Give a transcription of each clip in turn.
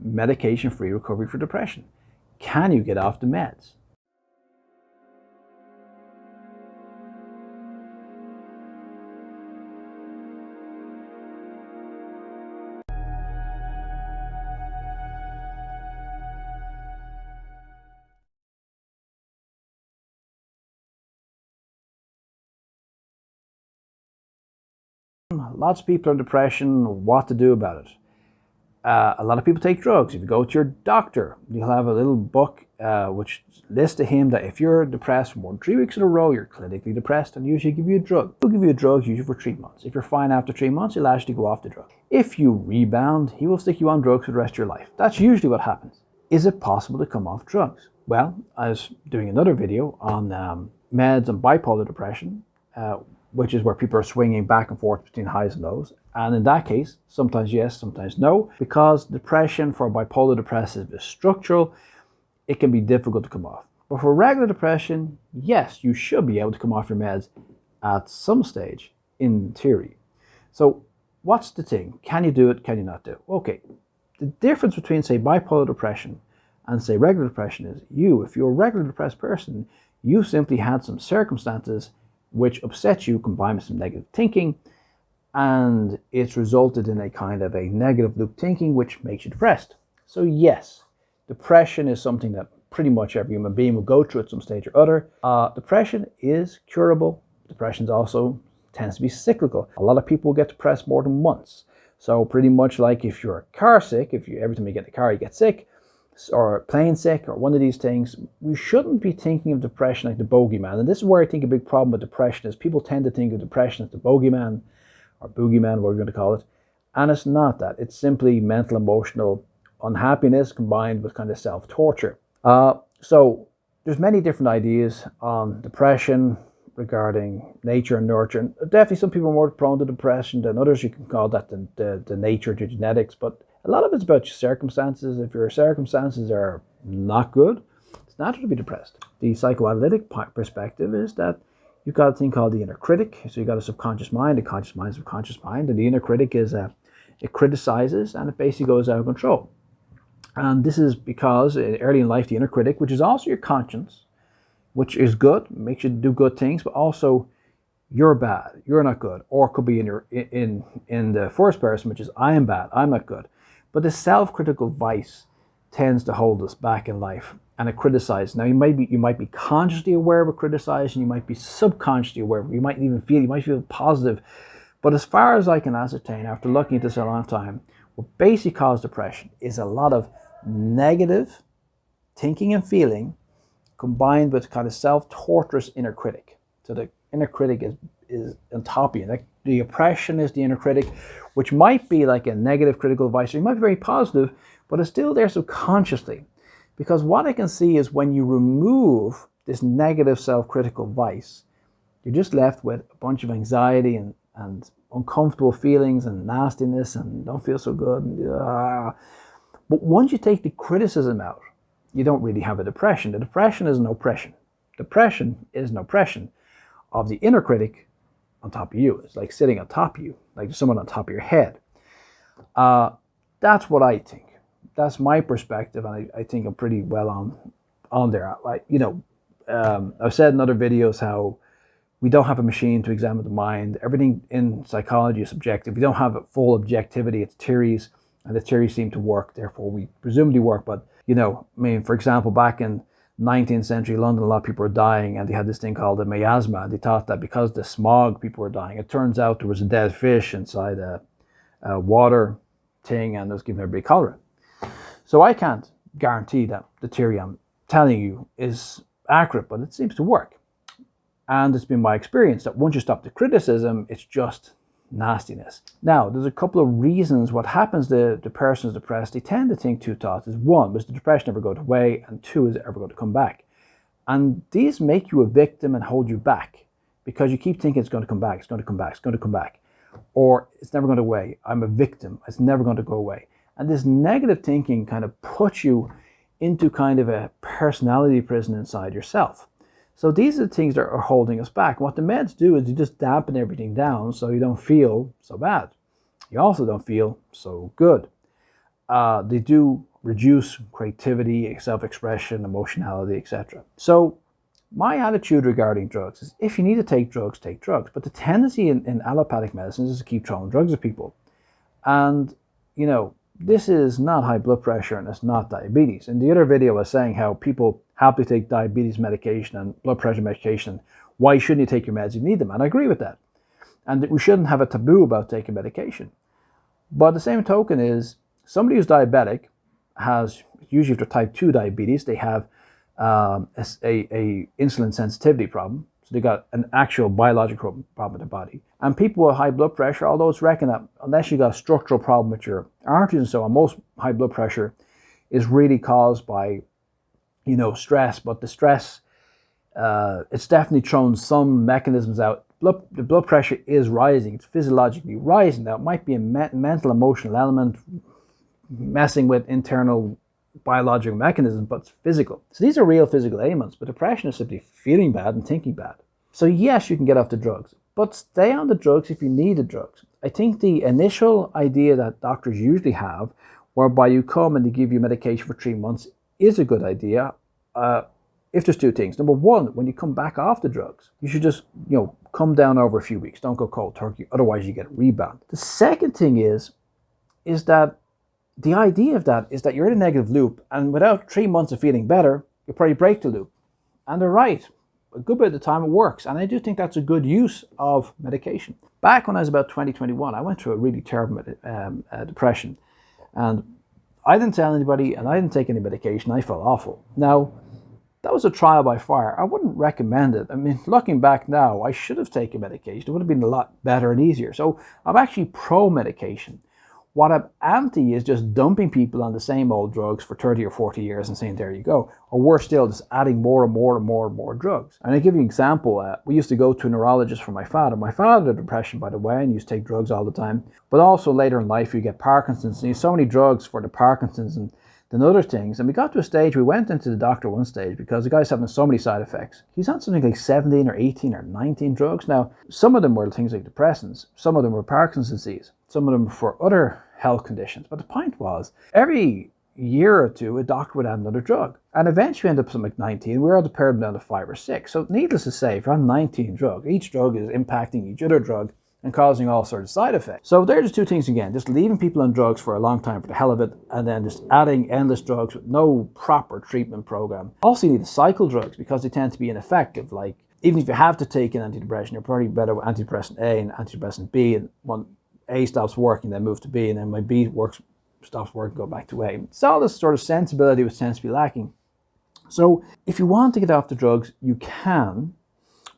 medication-free recovery for depression? Can you get off the meds? Lots of people are in depression. What to do about it? A lot of people take drugs. If you go to your doctor, you'll have a little book which lists to him that if you're depressed for more than 3 weeks in a row, you're clinically depressed, and usually give you a drug. He'll give you a drug usually for 3 months. If you're fine after 3 months, he'll actually go off the drug. If you rebound, he will stick you on drugs for the rest of your life. That's usually what happens. Is it possible to come off drugs? Well, I was doing another video on meds and bipolar depression, which is where people are swinging back and forth between highs and lows. And in that case, sometimes yes, sometimes no, because depression for bipolar depressive is structural, it can be difficult to come off. But for regular depression, yes, you should be able to come off your meds at some stage, in theory. So what's the thing? Can you do it? Can you not do it? Okay, the difference between, say, bipolar depression and, say, regular depression is if you're a regular depressed person, you simply had some circumstances which upset you combined with some negative thinking, and it's resulted in a kind of a negative loop thinking which makes you depressed. So yes, depression is something that pretty much every human being will go through at some stage or other. Depression is curable. Depression also tends to be cyclical. A lot of people get depressed more than once. So pretty much like if you're car sick, every time you get in the car you get sick, or plane sick, or one of these things, we shouldn't be thinking of depression like the bogeyman. And this is where I think a big problem with depression is people tend to think of depression as the bogeyman, or boogeyman, whatever you're going to call it. And it's not that. It's simply mental, emotional unhappiness combined with kind of self-torture. So there's many different ideas on depression regarding nature and nurture. And definitely some people are more prone to depression than others. You can call that the nature, the genetics. But a lot of it's about your circumstances. If your circumstances are not good, it's natural to be depressed. The psychoanalytic perspective is that you've got a thing called the inner critic. So you've got a subconscious mind, a conscious mind, subconscious mind. And the inner critic is it criticizes and it basically goes out of control. And this is because early in life, the inner critic, which is also your conscience, which is good, makes you do good things, but also you're bad, you're not good, or it could be in the first person, which is I am bad, I'm not good. But the self-critical vice tends to hold us back in life, and it criticizes. Now you might be consciously aware of a criticization, you might be subconsciously aware of it, you might feel positive. But as far as I can ascertain, after looking at this a long time, what basically causes depression is a lot of negative thinking and feeling combined with kind of self-torturous inner critic. So the inner critic is on top of you. Like the oppression is the inner critic, which might be like a negative critical vice, or it might be very positive, but it's still there subconsciously. Because what I can see is when you remove this negative self-critical vice, you're just left with a bunch of anxiety and uncomfortable feelings and nastiness and don't feel so good. But once you take the criticism out, you don't really have a depression. The depression is an oppression. Depression is an oppression of the inner critic on top of you. It's like sitting on top of you, like there's someone on top of your head. That's what I think. That's my perspective, and I think I'm pretty well on there. I've said in other videos how we don't have a machine to examine the mind. Everything in psychology is subjective. We don't have a full objectivity. It's theories, and the theories seem to work. Therefore, we presumably work. But, for example, back in 19th century London, a lot of people were dying, and they had this thing called the miasma. They thought that because of the smog, people were dying. It turns out there was a dead fish inside a water thing, and it was giving everybody cholera. So I can't guarantee that the theory I'm telling you is accurate, but it seems to work. And it's been my experience that once you stop the criticism, it's just nastiness. Now, there's a couple of reasons what happens to the person who's depressed. They tend to think two thoughts. Is one, was the depression ever going away? And two, is it ever going to come back? And these make you a victim and hold you back because you keep thinking it's going to come back, it's going to come back, it's going to come back. Or it's never going to go away. I'm a victim. It's never going to go away. And this negative thinking kind of puts you into kind of a personality prison inside yourself. So these are the things that are holding us back. What the meds do is you just dampen everything down so you don't feel so bad. You also don't feel so good. They do reduce creativity, self-expression, emotionality, etc. So my attitude regarding drugs is if you need to take drugs, take drugs. But the tendency in allopathic medicines is to keep throwing drugs at people. And, you know, this is not high blood pressure and it's not diabetes. In the other video I was saying how people happily take diabetes medication and blood pressure medication. Why shouldn't you take your meds if you need them? And I agree with that. And we shouldn't have a taboo about taking medication. But the same token is somebody who's diabetic has, usually if they're type 2 diabetes, they have a insulin sensitivity problem. So they got an actual biological problem in the body. And people with high blood pressure, although it's reckoned that unless you got a structural problem with your arteries and so on, most high blood pressure is really caused by, you know, stress. But the stress, it's definitely thrown some mechanisms out. The blood pressure is rising. It's physiologically rising. Now, it might be a mental, emotional element messing with internal biological mechanisms, but it's physical. So these are real physical ailments, but depression is simply feeling bad and thinking bad. So yes, you can get off the drugs, but stay on the drugs if you need the drugs. I think the initial idea that doctors usually have, whereby you come and they give you medication for 3 months, is a good idea. If there's two things. Number one, when you come back off the drugs, you should just, you know, come down over a few weeks. Don't go cold turkey, otherwise you get a rebound. The second thing is that the idea of that is that you're in a negative loop, and without 3 months of feeling better, you'll probably break the loop. And they're right. A good bit of the time it works. And I do think that's a good use of medication. Back when I was about 2021, I went through a really terrible depression. And I didn't tell anybody, and I didn't take any medication. I felt awful. Now, that was a trial by fire. I wouldn't recommend it. I mean, looking back now, I should have taken medication. It would have been a lot better and easier. So I'm actually pro-medication. What I'm anti is just dumping people on the same old drugs for 30 or 40 years and saying, there you go. Or worse still, just adding more and more and more and more drugs. And I'll give you an example. We used to go to a neurologist for my father. My father had depression, by the way, and used to take drugs all the time. But also later in life, you get Parkinson's. And you have so many drugs for the Parkinson's and other things. And we got to a stage, we went into the doctor one stage because the guy's having so many side effects. He's on something like 17 or 18 or 19 drugs. Now, some of them were things like depressants. Some of them were Parkinson's disease. Some of them were for other health conditions. But the point was, every year or two, a doctor would add another drug. And eventually we ended up something like 19. We were able to pare them down to 5 or 6. So needless to say, if you're on 19 drugs, each drug is impacting each other drug and causing all sorts of side effects. So there's just two things again, just leaving people on drugs for a long time for the hell of it, and then just adding endless drugs with no proper treatment program. Also, you need to cycle drugs because they tend to be ineffective. Like, even if you have to take an antidepressant, you're probably better with antidepressant A and antidepressant B, and when A stops working, then move to B, and then when B stops working, go back to A. It's all this sort of sensibility which tends to be lacking. So if you want to get off the drugs, you can,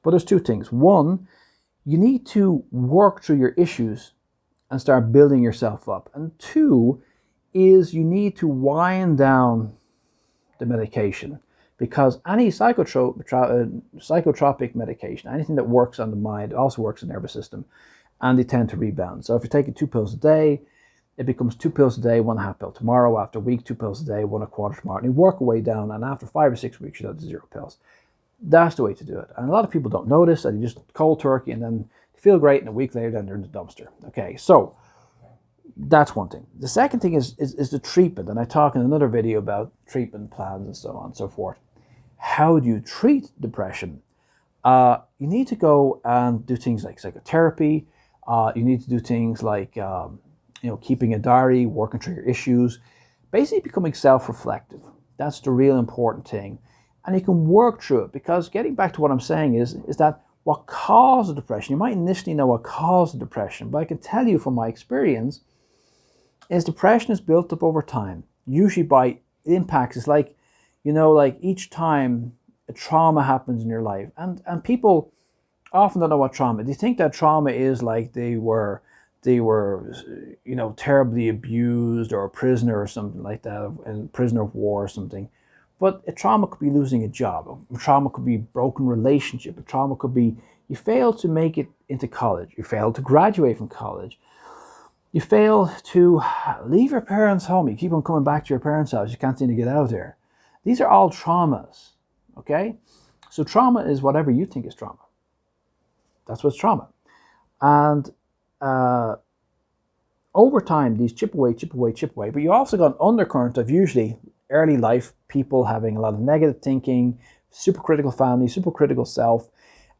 but there's two things. One, you need to work through your issues and start building yourself up. And two is you need to wind down the medication, because any psychotropic medication, anything that works on the mind, also works on the nervous system, and they tend to rebound. So if you're taking 2 pills a day, it becomes 2 pills a day, 1.5 pill tomorrow. After a week, 2 pills a day, 1.25 tomorrow. And you work your way down, and after 5 or 6 weeks, you're down to 0 pills. That's the way to do it. And a lot of people don't notice, and you just cold turkey, and then feel great, and a week later, then they're in the dumpster. Okay, so that's one thing. The second thing is the treatment, and I talk in another video about treatment plans and so on and so forth. How do you treat depression? You need to go and do things like psychotherapy. You need to do things like keeping a diary, working through your issues, basically becoming self-reflective. That's the real important thing. And you can work through it, because getting back to what I'm saying is that what caused the depression, you might initially know what caused the depression, but I can tell you from my experience, is depression is built up over time, usually by impacts. It's like, like each time a trauma happens in your life, and people often don't know what trauma. They think that trauma is like they were terribly abused, or a prisoner or something like that, a prisoner of war or something. But a trauma could be losing a job. A trauma could be a broken relationship. A trauma could be you failed to make it into college. You failed to graduate from college. You fail to leave your parents' home. You keep on coming back to your parents' house. You can't seem to get out there. These are all traumas, okay? So trauma is whatever you think is trauma. That's what's trauma. And over time, these chip away, chip away, chip away. But you also got an undercurrent of usually early life people having a lot of negative thinking, supercritical family, supercritical self.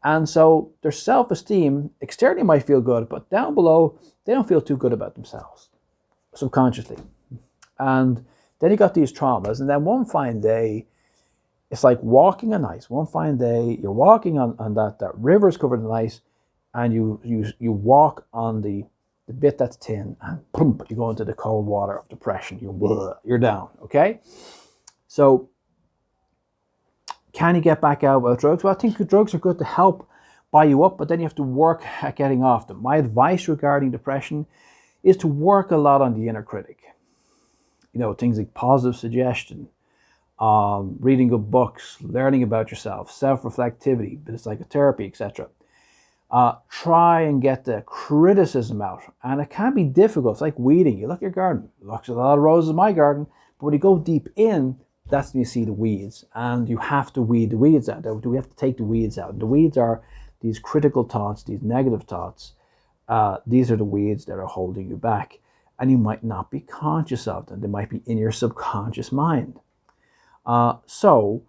And so their self-esteem externally might feel good, but down below, they don't feel too good about themselves, subconsciously. And then you got these traumas, and then one fine day, it's like walking on ice. One fine day, you're walking on that river's covered in ice, and you walk on the bit that's thin, and boom, you go into the cold water of depression. You're down, okay? So can you get back out without drugs? Well, I think drugs are good to help buy you up, but then you have to work at getting off them. My advice regarding depression is to work a lot on the inner critic. You know, things like positive suggestion, reading good books, learning about yourself, self-reflectivity, bit of psychotherapy, etc. Try and get the criticism out. And it can be difficult. It's like weeding. You look at your garden. Looks like a lot of roses in my garden. But when you go deep in, that's when you see the weeds. And you have to weed the weeds out. We have to take the weeds out. The weeds are these critical thoughts, these negative thoughts. These are the weeds that are holding you back. And you might not be conscious of them. They might be in your subconscious mind. So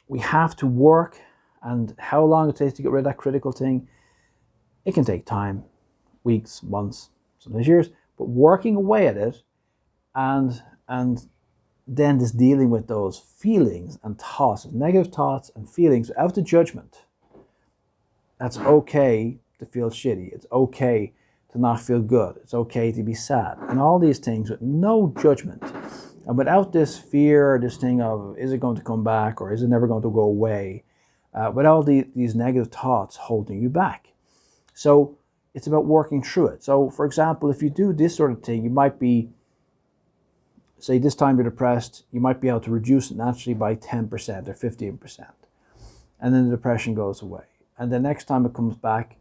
we have to work. And how long it takes to get rid of that critical thing, it can take time, weeks, months, sometimes years, but working away at it and then just dealing with those feelings and thoughts, negative thoughts and feelings without the judgment. That's okay to feel shitty. It's okay to not feel good. It's okay to be sad. And all these things with no judgment. And without this fear, this thing of, is it going to come back or is it never going to go away? With all these negative thoughts holding you back. So it's about working through it. So for example, if you do this sort of thing, you might be, say this time you're depressed, you might be able to reduce it naturally by 10% or 15%. And then the depression goes away. And the next time it comes back,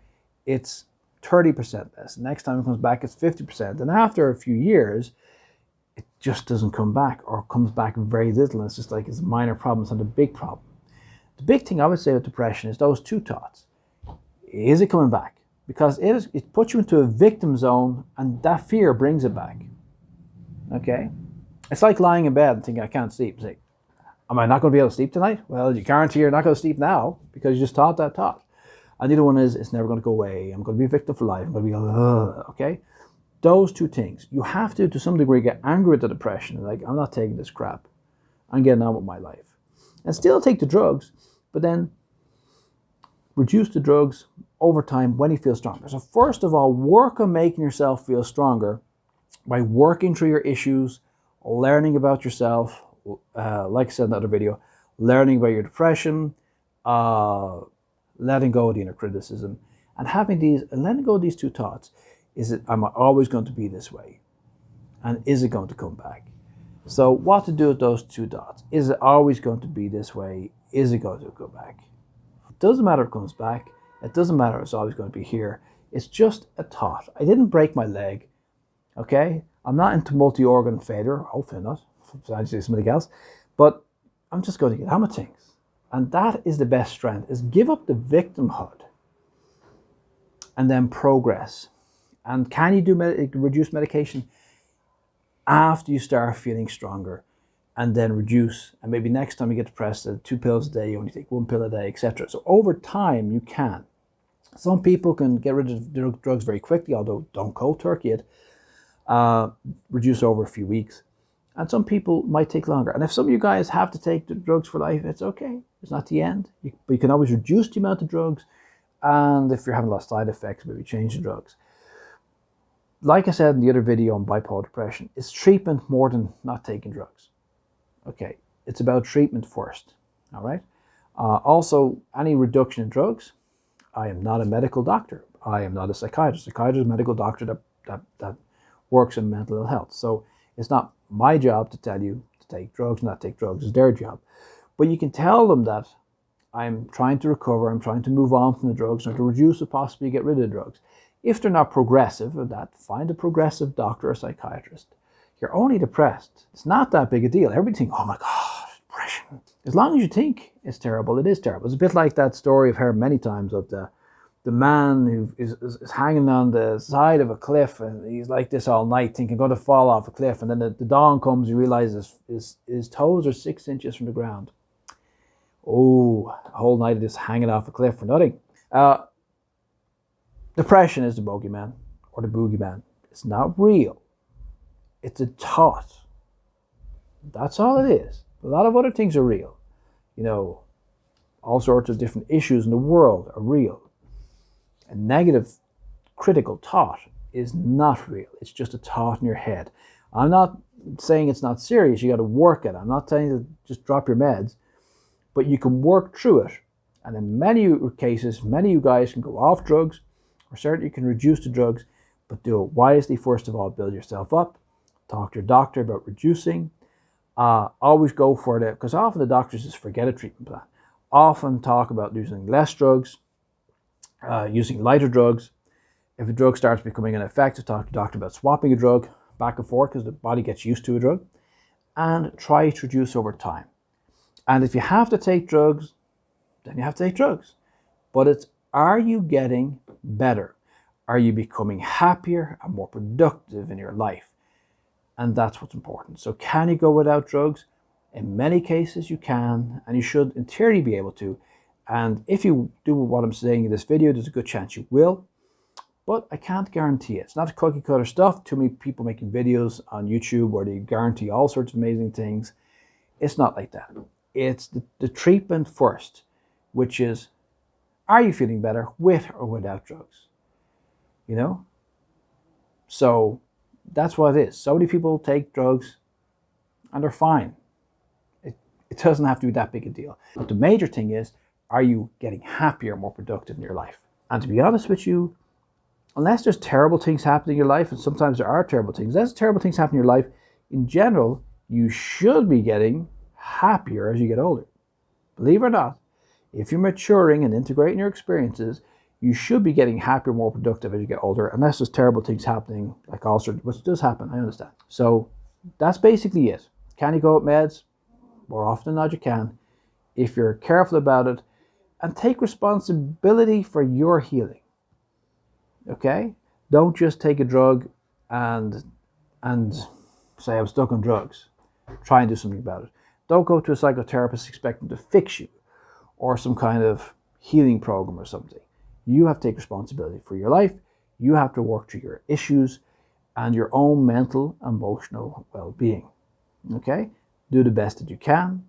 it's 30% less. The next time it comes back, it's 50%. And after a few years, it just doesn't come back or comes back very little. And it's just like it's a minor problem, it's not a big problem. The big thing I would say with depression is those two thoughts. Is it coming back? Because it puts you into a victim zone and that fear brings it back. Okay? It's like lying in bed and thinking, I can't sleep. It's like, am I not going to be able to sleep tonight? Well, you guarantee you're not going to sleep now because you just thought that thought. And the other one is, it's never going to go away. I'm going to be a victim for life. I'm going to be, okay? Those two things. You have to some degree, get angry with the depression. Like, I'm not taking this crap. I'm getting on with my life. And still take the drugs, but then reduce the drugs over time when you feel stronger. So first of all, work on making yourself feel stronger by working through your issues, learning about yourself, like I said in the other video, learning about your depression, letting go of the inner criticism, and letting go of these two thoughts. Is it, am I always going to be this way? And is it going to come back? So what to do with those two thoughts? Is it always going to be this way? Is it going to go back? It doesn't matter if it comes back. It doesn't matter if it's always going to be here. It's just a thought. I didn't break my leg, okay? I'm not into multi-organ failure, hopefully not, besides something else, but I'm just going to get on with things. And that is the best strength, is give up the victimhood and then progress. And can you do reduce medication after you start feeling stronger, and then reduce, and maybe next time you get depressed, 2 pills a day, you only take 1 pill a day, etc. So over time you can. Some people can get rid of drugs very quickly, although don't cold turkey it, reduce over a few weeks. And some people might take longer. And if some of you guys have to take the drugs for life, it's okay. It's not the end. But you can always reduce the amount of drugs, and if you're having a lot of side effects, maybe change the drugs. Like I said in the other video on bipolar depression, it's treatment more than not taking drugs. Okay, it's about treatment first, all right? Also, any reduction in drugs, I am not a medical doctor. I am not a psychiatrist. Psychiatrist is a medical doctor that works in mental health. So it's not my job to tell you to take drugs, not take drugs. It's their job. But you can tell them that I'm trying to recover, I'm trying to move on from the drugs, or to reduce or possibly get rid of the drugs. If they're not progressive of that, find a progressive doctor or psychiatrist. You're only depressed. It's not that big a deal. Everybody thinks, oh my God, depression. As long as you think it's terrible, it is terrible. It's a bit like that story I've heard many times of the the man who is hanging on the side of a cliff, and he's like this all night thinking going to fall off a cliff, and then the dawn comes, he realizes his toes are 6 inches from the ground. Oh, a whole night of this hanging off a cliff for nothing. Depression is the bogeyman or the boogeyman. It's not real. It's a thought. That's all it is. A lot of other things are real. You know, all sorts of different issues in the world are real. A negative, critical thought is not real. It's just a thought in your head. I'm not saying it's not serious. You got to work it. I'm not saying to just drop your meds, but you can work through it. And in many cases, many of you guys can go off drugs, or certainly you can reduce the drugs, but do it wisely. First of all, build yourself up. Talk to your doctor about reducing. Always go for it, because often the doctors just forget a treatment plan. Often talk about using less drugs, using lighter drugs. If a drug starts becoming ineffective, talk to the doctor about swapping a drug back and forth, because the body gets used to a drug, and try to reduce over time. And if you have to take drugs, then you have to take drugs. But it's, are you getting better? Are you becoming happier and more productive in your life? And that's what's important. So can you go without drugs? In many cases you can, and you should in theory be able to. And if you do what I'm saying in this video, there's a good chance you will. But I can't guarantee it. It's not cookie cutter stuff. Too many people making videos on YouTube where they guarantee all sorts of amazing things. It's not like that. It's the treatment first, which is, are you feeling better with or without drugs? You know? So that's what it is. So many people take drugs and they're fine. It doesn't have to be that big a deal. But the major thing is, are you getting happier, more productive in your life? And to be honest with you, unless there's terrible things happening in your life, and sometimes there are terrible things, unless terrible things happen in your life, in general, you should be getting happier as you get older. Believe it or not, if you're maturing and integrating your experiences, you should be getting happier, more productive as you get older, unless there's terrible things happening, like all sorts, which does happen, I understand. So that's basically it. Can you go with meds? More often than not you can, if you're careful about it and take responsibility for your healing. Okay? Don't just take a drug and say, I'm stuck on drugs. Try and do something about it. Don't go to a psychotherapist expecting to fix you, or some kind of healing program or something. You have to take responsibility for your life. You have to work through your issues and your own mental, emotional well-being. Okay? Do the best that you can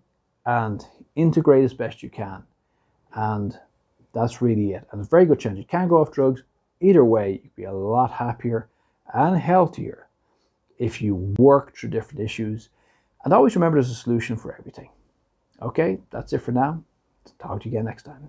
and integrate as best you can. And that's really it. And a very good chance you can go off drugs. Either way, you'd be a lot happier and healthier if you work through different issues. And always remember there's a solution for everything. Okay, that's it for now. Talk to you again next time.